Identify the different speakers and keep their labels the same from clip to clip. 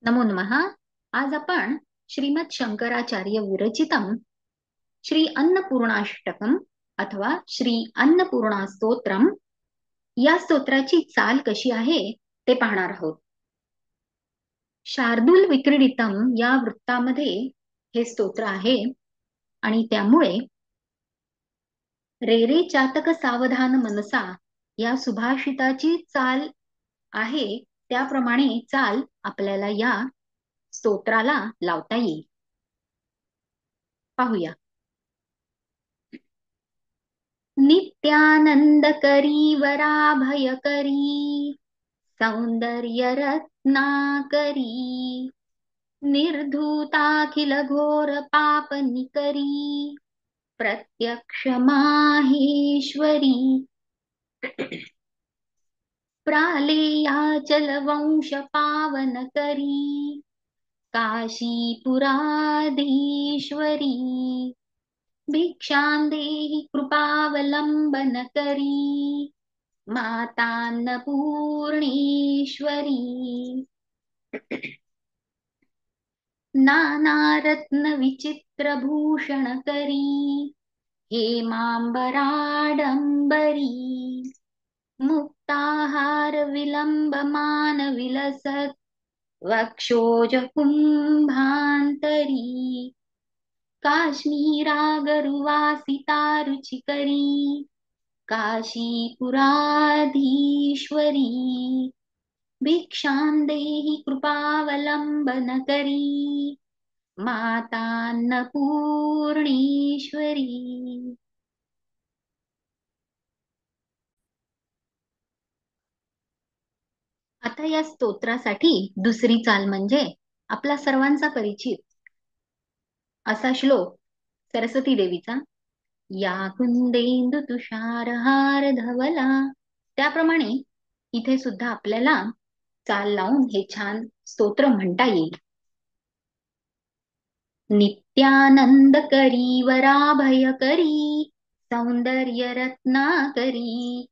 Speaker 1: नमो नमः. आज आपण श्रीमद शंकराचार्य विरचितम श्री अन्नपूर्णाष्टकम अथवा श्री अन्नपूर्णा स्तोत्रम या स्तोत्राची चाल कशी आहे ते पाहणार आहोत. शार्दूल विक्रीडितम या वृत्तामध्ये हे स्तोत्र आहे आणि त्यामुळे रे रे चातक सावधान मनसा या सुभाषिताची चाल आहे, त्याप्रमाणे चाल आपल्याला या स्तोत्राला लावता येईल. पाहूया. नित्यानंदकरी वराभयकरी सौंदर्य रत्नाकरी निर्धूताखिल घोर पापनिकरी प्रत्यक्ष माहेश्वरी प्रालेयाचल वंश पावनकरी काशीपुराधीश्वरी भिक्षां देहि कृपावलंबन करी मातान्नपूर्णेश्वरी नानारत्न विचित्र भूषण करी हेमांबराडंबरी मुक्ताहार विलंबमान विलसत् वक्षोज कुंभांतरी काश्मीरागरुवासिता रुचिकरी काशीपुराधीश्वरी भिक्षां देहि कृपावलंबन करी मातान्नपूर्णेश्वरी. आता या स्तोत्रासाठी दुसरी चाल म्हणजे आपला सर्वांचा परिचित असा श्लोक सरस्वती देवीचा. या कुंदेंदु तुषारहार धवला, त्याप्रमाणे इथे सुद्धा आपल्याला चाल लावून हे छान स्तोत्र म्हणता येईल. नित्यानंद करी वराभयकरी सौंदर्य रत्नाकरी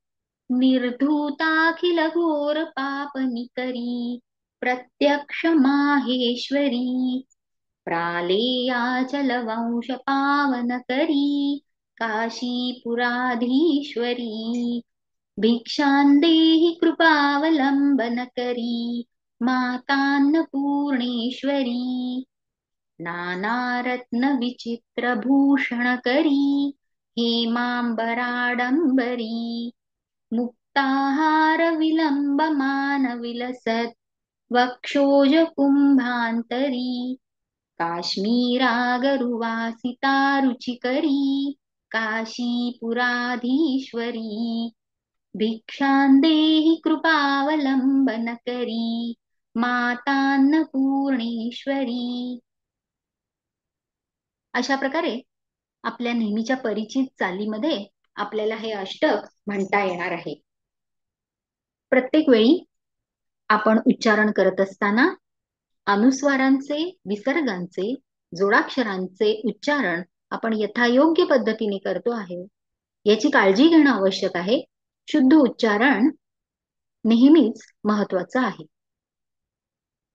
Speaker 1: निर्धूताखिल घोर पापनिकरी प्रत्यक्ष माहेश्वरी प्रालेयाचल वंश पावनकरी काशीपुराधीश्वरी भिक्षां देहि कृपावलंबन करी मातान्नपूर्णेश्वरी नानारत्न विचित्र भूषण करी हेमांबराडंबरी मुक्ताहार विलंबमान विलसत् वक्षोज कुंभांतरी काश्मीरागरुवासिता रुचिकरी काशीपुराधीश्वरी भिक्षां देहि कृपावलंबन करी मातान्नपूर्णेश्वरी. अशा प्रकारे आपल्या नेहमीच्या परिचित चालीमध्ये आपल्याला हे अष्टक म्हणता येणार आहे. प्रत्येक वेळी आपण उच्चारण करत असताना अनुस्वारांचे, विसर्गांचे, जोडाक्षरांचे उच्चारण आपण यथायोग्य पद्धतीने करतो आहे याची काळजी घेणं आवश्यक आहे. शुद्ध उच्चारण नेहमीच महत्वाचं आहे.